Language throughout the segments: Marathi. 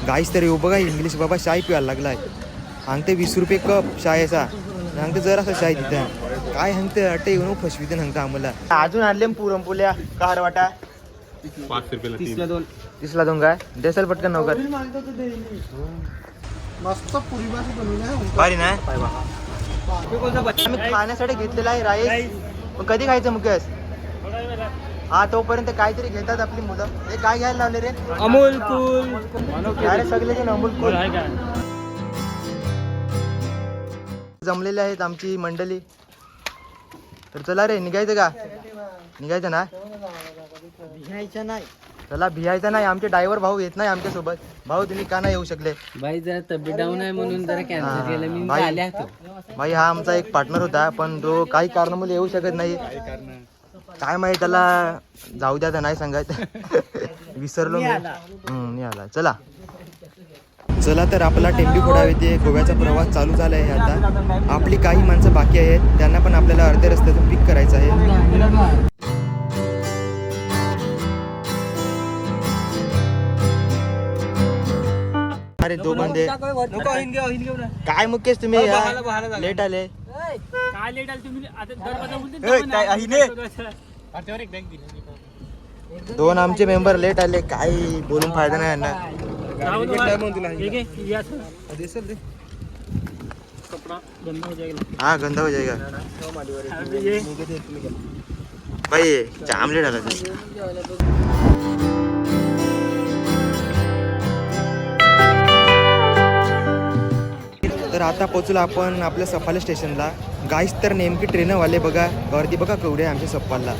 गाईस तरी हो बघा इंग्लिश बाबा चाय पिवायला लागलाय. सांगते 20 रुपये कप चायचा. सांगते जर असं चाय तिथं काय सांगते अटे येऊन फसविते सांगता आम्हाला. अजून आणले पुरणपोल्या कार वाटा 5 रुपयाला 30ला 2 काय देसाल पटकन नवकर. मस्त पुरी भाजी बनवली भारी नाही आम्ही खाण्यासाठी घेतलेला आहे राईस. कधी खायचं मुकेश? हा तोपर्यंत काहीतरी घेतात आपली मुलं. हे काय घ्यायला लावले रे? अमूल कूल. अरे सगळे जण अमूल कूल जमलेले आहेत आमची मंडळी. तर चला रे निघायचं का? निघायचं ना? घ्यायचं नाही. चला भियायचं नाही. आमचे ड्रायव्हर भाऊ येत नाही आमच्या सोबत. भाऊ तुम्ही का नाही येऊ शकले? बाई जरा तब्येत डाऊन आहे म्हणून जरा कॅन्सल केलं मी. भाई आले होतो. भाई हा आमचा एक पार्टनर होता पण तो काही कारणामुळे येऊ शकत नाही. काय माहिती त्याला जाऊ द्या तर नाही सांगत. विसरलो मी. नाही आला. चला चला तर आपला टेंबी फोडावे ते गोव्याचा प्रवास चालू झाला आहे. आता आपली काही माणसं बाकी आहेत त्यांना पण आपल्याला अर्ध्या रस्त्यातून पिक करायचं आहे. अरे दो बंदे काय मुकेश तुम्ही लेट आले. काय लेट आले तुम्ही? आता दरवाजा बोलते दोन आमचे मेंबर लेट आले. काही बोलून फायदा नाही यांना. कपड़ा गंदा हो जाएगा. हाँ गंदा हो जाएगा भाई. जाम लेट आला तर आता पोचलो आपण आपल्या सफाले स्टेशनला. गाईस तर नेमकी ट्रेनवाले बघा गर्दी बघा केवढी आहे आमच्या सप्पालला.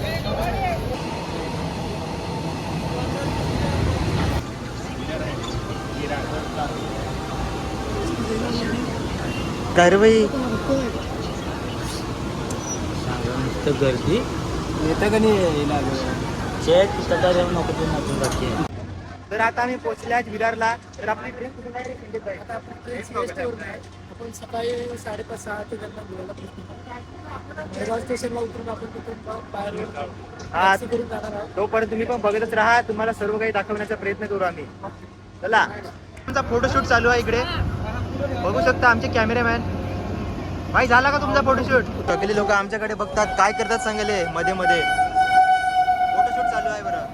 काय रे बाई गर्दी येतं का नाही? तर आता आम्ही पोहोचले आहेत विरारला. तर आपली ट्रेन कुठे आहे? आपण सकाळी 5:30-6 ते दरम्यान गोव्याला पोहोचलो. स्टेशनला उतरून आपण तिथून बाहेर करून जाणार आहोत. तोपर्यंत तुम्ही पण बघतच राहा. तुम्हाला सर्व काही दाखवण्याचा प्रयत्न करू आम्ही. चला आमचा फोटोशूट चालू आहे इकडे बघू शकता आमचे कॅमेरामॅन. भाई झाला का तुमचा फोटोशूट? सगळे लोक आमच्याकडे बघतात काय करतात सांगले मध्ये मध्ये. फोटोशूट चालू आहे बरं.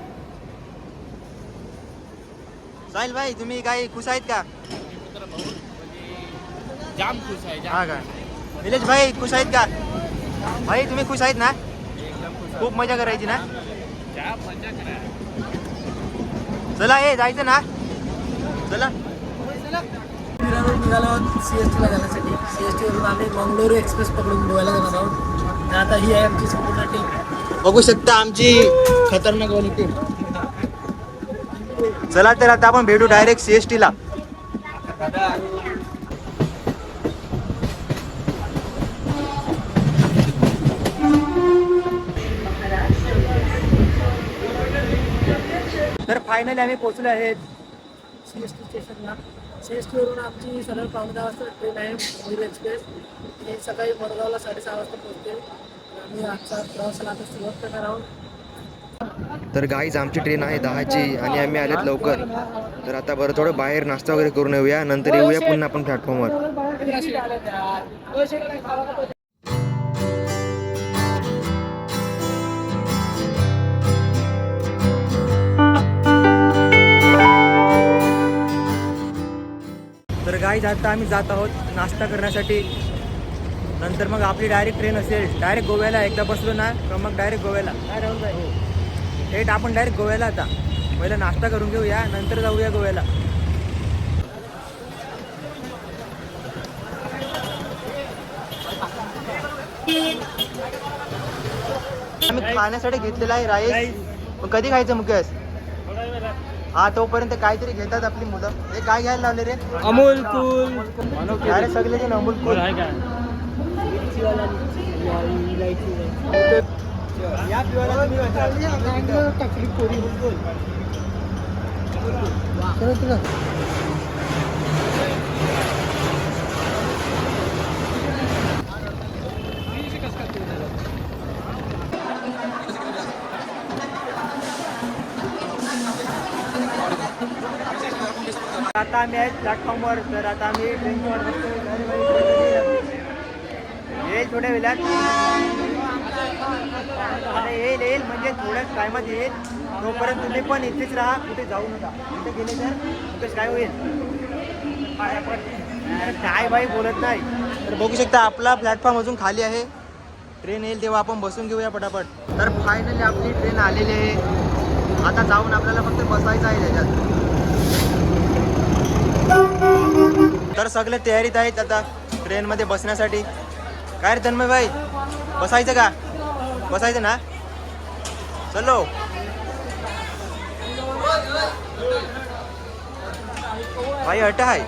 साहिल भाई तुम्ही काही खुश आहेत का? जाम खुश आहे. हा का निलेश भाई खुश आहेत का? भाई तुम्ही खुश आहेत ना? खूप मजा करायची ना? चला हे जायचं ना? चला विरारवर निघालो आहोत CSTला जाण्यासाठी. CST वरून आम्ही मंगळुरू एक्सप्रेस पकडून गोव्याला जाणार आहोत. आणि आता ही आहे आमची संपूर्ण टीम. बघू शकता आमची खतरनाक वाली टीम. चला तर आता आपण भेटू डायरेक्ट CSTला. तर फायनली आम्ही पोहोचलो आहेत CST स्टेशनला. CST वरून आमची सरळ 10:15 वाजता ट्रेन आहे मंगळुरू एक्सप्रेस. ही सकाळी मडगावला 6:30 वाजता पोहोचते. आम्ही आजचा प्रवासाला आता सुरुवात करणार आहोत. तर गाईज आमची ट्रेन आहे 10ची आणि आम्ही आलेत लवकर. तर आता बरं थोडं बाहेर नाश्ता वगैरे करून येऊया नंतर येऊया पुन्हा आपण प्लॅटफॉर्मवर. तर गाईज आता आम्ही जात आहोत नाश्ता करण्यासाठी. नंतर मग आपली डायरेक्ट ट्रेन असेल डायरेक्ट गोव्याला. एकदा बसलो ना तर मग डायरेक्ट गोव्याला. थेट आपण डायरेक्ट गोव्याला. आता पहिला नाश्ता करून घेऊया नंतर जाऊया गोव्याला. आम्ही खाण्यासाठी घेतलेला आहे राईस. कधी खायचं मुकेश? हा तोपर्यंत काहीतरी घेतात आपली मुलं. हे काय घ्यायला लावले रे? अमूल कूल. अरे सगळे जण अमूल कूल. या पिवाला आता आम्ही आहे प्लॅटफॉर्मवर. तर आता आम्ही ट्रेनची वाट बघतोय. येईल थोड्या वेळात. आता येईल म्हणजे थोड्याच टायमात येईल. तोपर्यंत तुम्ही पण इथेच राहा, कुठे जाऊ नका. इथे गेले तर कुठेच काय होईल काय बाई बोलत नाही. तर बघू शकता आपला प्लॅटफॉर्म अजून खाली आहे. ट्रेन येईल तेव्हा आपण बसून घेऊया पटापट. तर फायनली आपली ट्रेन आलेली आहे. आता जाऊन आपल्याला फक्त बसायचं आहे त्याच्यात. तर सगळे तयारीत आहेत आता ट्रेनमध्ये बसण्यासाठी. काय रे तन्मय भाई, बसायचं का? बसायचं ना? चलो. भाई अट आहे.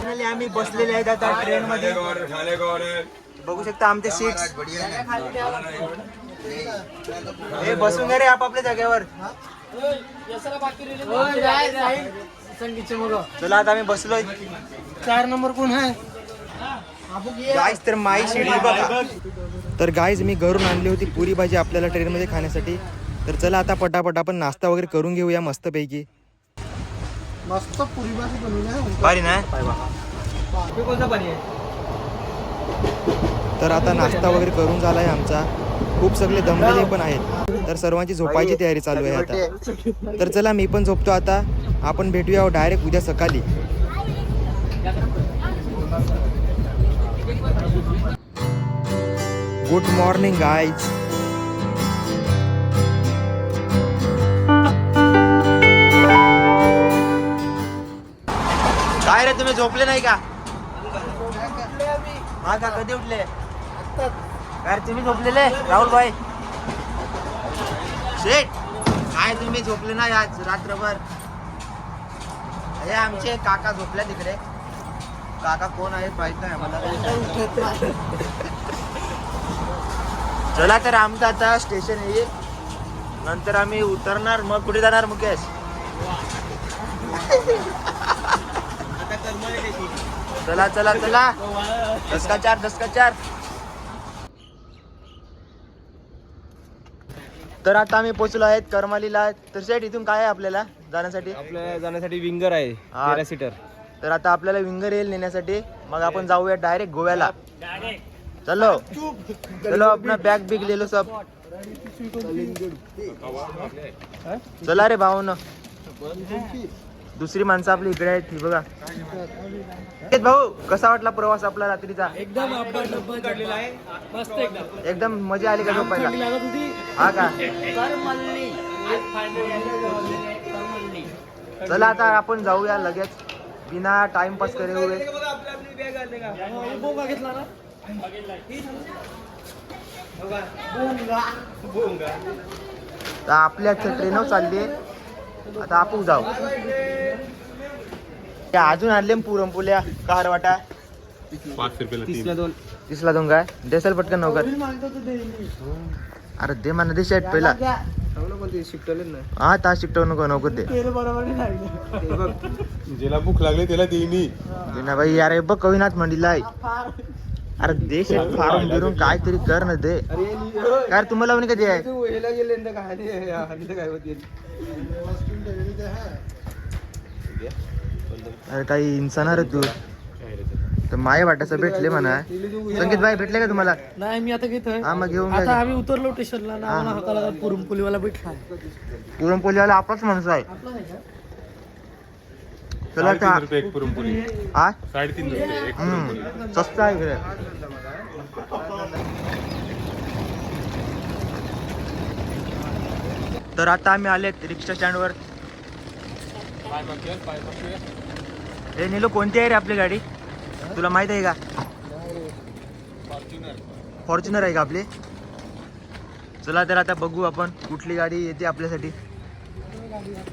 फायनली आम्ही बसलेले आहेत आता ट्रेन मध्ये. बघू शकता आमचे सीट्स. हे बसून घ्या रे आपापल्या जागेवर. चला आता आम्ही बसलोय. 4 नंबर कोण आहे? गाईज तर माई शिडी बघा. तर गाईज मी घरून आणली होती पुरी भाजी आपल्याला ट्रेनमध्ये खाण्यासाठी. तर चला आता पटापट आपण नाश्ता वगैरे करून घेऊया मस्तपैकी. मस्त पुरी भाजी बनवली. भारी ना? कोणता पाणी आहे? तर आता नाश्ता वगैरे करून झालाय आमचा. खूप सगळे दमलेले पण आहेत. तर सर्वांची झोपायची तयारी चालू आहे आता. तर चला मी पण झोपतो आता. आपण भेटूया डायरेक्ट उद्या सकाळी. Good morning guys. काय रे तुम्ही झोपले नाही का? हा का, कधी उठले? काय तुम्ही झोपलेले राहुल भाई? शेट काय तुम्ही झोपले नाही आज रात्रभर? हे आमचे काका झोपल्या तिकडे. काका कोण आहेत माहित नाही आम्हाला. चला तर आमचं आता स्टेशन येईल. नंतर आम्ही उतरणार. मग कुठे जाणार मुकेश? चला चला चला. 10 का 4. तर आता आम्ही पोहोचलो आहेत करमालीला. तर सेट इथून काय आहे आपल्याला जाण्यासाठी? आपल्याला जाण्यासाठी विंगर आहे 13 सीटर. तर आता आपल्याला विंगर येईल नेण्यासाठी. मग आपण जाऊया डायरेक्ट गोव्याला. चलो चलो अपना बॅग बिग ले लो सब. चला रे भाऊ. दुसरी माणसं आपली इकडे आहेत बघा. भाऊ कसा वाटला प्रवास आपला रात्रीचा? एकदम मस्त एकदम मजा आली का झोपायला? हा का? चला आता आपण जाऊया लगेच बिना टाइमपास करे हुए. तर आपल्या ट्रेनवर चालली आहे आता. आपण जाऊ. अजून आणले पुरणपोळ्या कार वाटा. 5 रुपयाला 30 ला 2. 30 ला 2 काय देसाल पटकन नवकर. अरे दे म्हणा दे शर्ट पहिला. हा तास शिकटवू नको नवकर दे. ज्याला भूक लागली त्याला देईनी. ना भाई यार बघ कविनाथ मंडीला आहे. अरे दे शर्ट फाडून बिरून काहीतरी कर ना दे. काय तुम्हाला म्हणे कधी आहे? अरे काही इन्सान रे तू. तर माय वाटायचं भेटले म्हणा. संकेत भाई भेटले का तुम्हाला? नाही मी आता घेतोय. हा मग घेऊन आता जा. आम्ही उतरलो स्टेशनला ना. आम्हाला हाताला पुरणपोळीवाला भेटला. पुरणपोळीवाला आपलाच माणूस आहे. चला 3.5 रुपये एक पुरणपोळी. हा 3.5 रुपये एक पुरणपोळी. स्वस्त आहे इकडे. तर आता आम्ही आलेत रिक्षा स्टँडवर. हे नेलो कोणती आहे रे आपली गाडी? तुला माहित आहे का? फॉर्च्युनर आहे का आपली? चला तर आता बघू आपण कुठली गाडी येते आपल्यासाठी.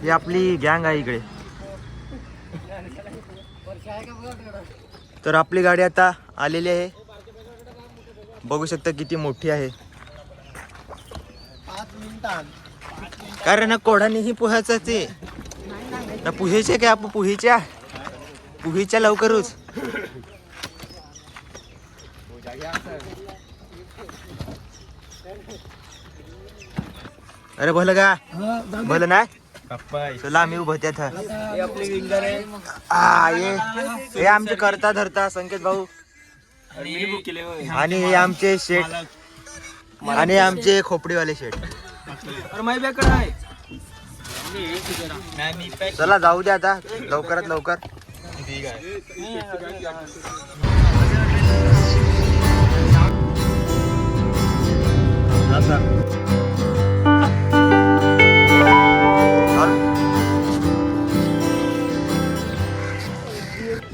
ही आपली गँग आहे इकडे. तर आपली गाडी आता आलेली आहे. बघू शकता किती मोठी आहे. कारण ना कोडानेही पोहायचं ते ना पुहेचे काय आपण पुहीच्या लवकरच. अरे बोल का बोल ना कप्पाय चला आम्ही उभं त्यात हे आपले विंगर आहे हे आमचे करता धरता संकेत भाऊ मी बुक केले होय. आणि हे आमचे शेठ आणि आमचे खोपडीवाले शेठ. अरे माय बॅग कडे आहे चला जाऊ द्या आता लवकरात लवकर.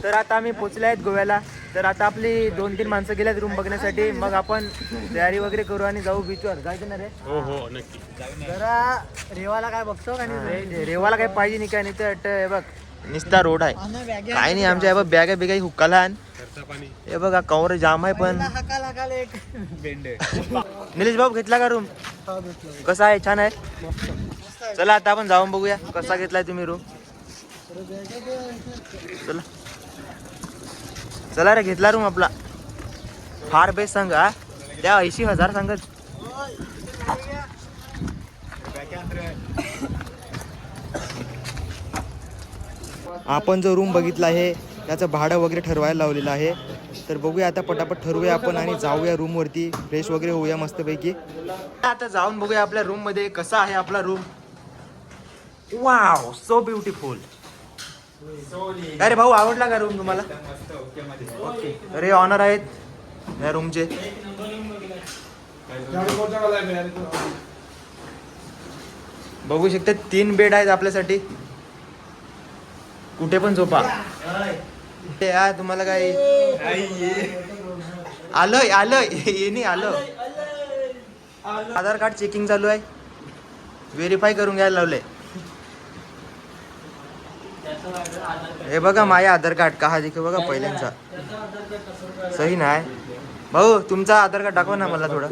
तर आता आम्ही पोचले आहेत गोव्याला. तर आता आपली 2-3 माणसं गेल्यात रूम बघण्यासाठी. मग आपण तयारी वगैरे करू आणि जाऊ बीचवर. जायचं ना रे? हो हो नक्की. जरा रेवाला काय बघतो का नाही? रेवाला काय पाहिजे नाही काय नाही तर हे बघ निस्ता रोड आहे काय नाही आमच्या. हे बघ बॅगा बिगा हुक्काला आण. खर्चा पाणी हे बघा कवर जाम आहे पण. निलेश भाऊ घेतला का रूम? कसा आहे? छान आहे. चला आता आपण जाऊन बघूया कसा घेतलाय तुम्ही रूम. चला चला रे घेतला रूम आपला. फार बेस्ट सांगा त्या 80,000 सांगत. आपण जो रूम बघितला आहे त्याचं भाडं वगैरे ठरवायला लावलेलं आहे. तर बघूया आता पटापट ठरवूया आपण आणि जाऊया रूमवरती. फ्रेश वगैरे होऊया मस्तपैकी. आता जाऊन बघूया आपल्या रूममध्ये कसा आहे आपला रूम. Wow so beautiful. अरे भाऊ आवडला का रूम तुम्हाला? ओके. तर हे ऑनर आहेत या रूमचे. बघू शकता 3 बेड आहेत आपल्यासाठी. कुठे पण झोपा. या तुम्हाला काय आलोय आलोय ये नाही आलो. आधार कार्ड चेकिंग चालू आहे. व्हेरीफाय करून घ्यायला लावलंय. हे बघा माझे आधार कार्ड कहा दिखे बघा पहिल्यांचा सही नाही. भाऊ तुमचा आधार कार्ड दाखवा ना मला थोडं.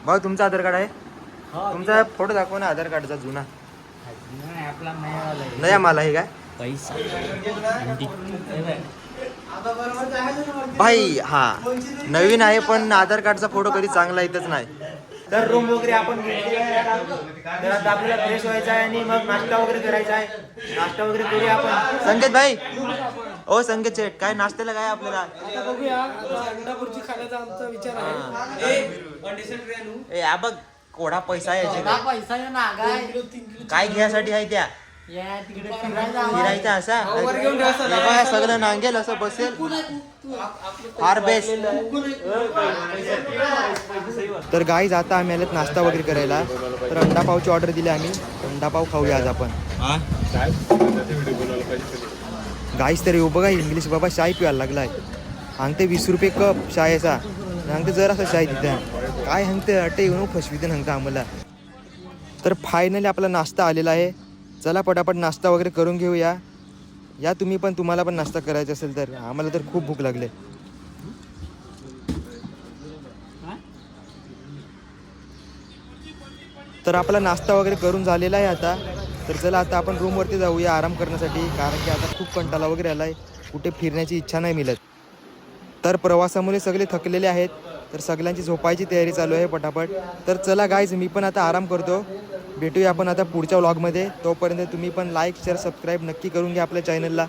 भाऊ तुमचा आधार कार्ड आहे? तुमचा फोटो दाखवा ना आधार कार्डचा जुना. नया मला हे काय भाई? हा नवीन आहे पण आधार कार्डचा फोटो कधी चांगला येतच नाही. तर रूम वगैरे आपण घेतली आहे आता. तर आता आपल्याला फ्रेश व्हायचं आहे आणि मग नाश्ता वगैरे करायचा आहे. नाश्ता वगैरे करूया आपण. संकेत भाई ओ संकेत शेठ काय नाश्त्याला काय आपल्याला? आता बघूया. आता अंडा भुर्जी खाण्याचा आमचा विचार आहे. ए बघ कोडा पैसा आहे याच्याकडे. पैसा आहे ना काय घ्यायसाठी आहे त्या तिकडे फिरायला फिरायचं असा. हे बघा सगळं नांगेल असं बसेल. फार बेस्ट. तर गाईज आता आम्ही आलेत नाश्ता वगैरे करायला. तर अंडा पावची ऑर्डर दिली आम्ही. अंडा पाव खाऊया आज आपण. काय व्हिडिओ बनवायला पाहिजे. गाईज तर येऊ बघा इंग्लिश बाबा चाय पिवायला लागलाय. सांगते 20 रुपये कप चायचा. सांगते जरासा चाय तिथे काय सांगते अटे येऊन फसविते सांगते आम्हाला. तर फायनली आपला नाश्ता आलेला आहे. चला पटापट नाश्ता वगैरे करून घेऊया. या तुम्ही पण तुम्हाला पण नाश्ता करायचा असेल तर. आम्हाला तर खूप भूक लागले. तर आपला नाश्ता वगैरे करून झालेला आहे आता. तर चला आता आपण रूमवरती जाऊया आराम करण्यासाठी. कारण की आता खूप कंटाळा वगैरे आला आहे. कुठे फिरण्याची इच्छा नाही मिळत. तर प्रवासामुळे सगळे थकलेले आहेत. तर सगळ्यांची झोपायची तयारी चालू आहे पटापट. तर चला गाईज मी पण आता आराम करतो. भेटूया आपण आता पुढच्या व्लॉगमध्ये. तोपर्यंत तुम्ही पण लाईक शेअर सबस्क्राईब नक्की करून घ्या आपल्या चॅनलला.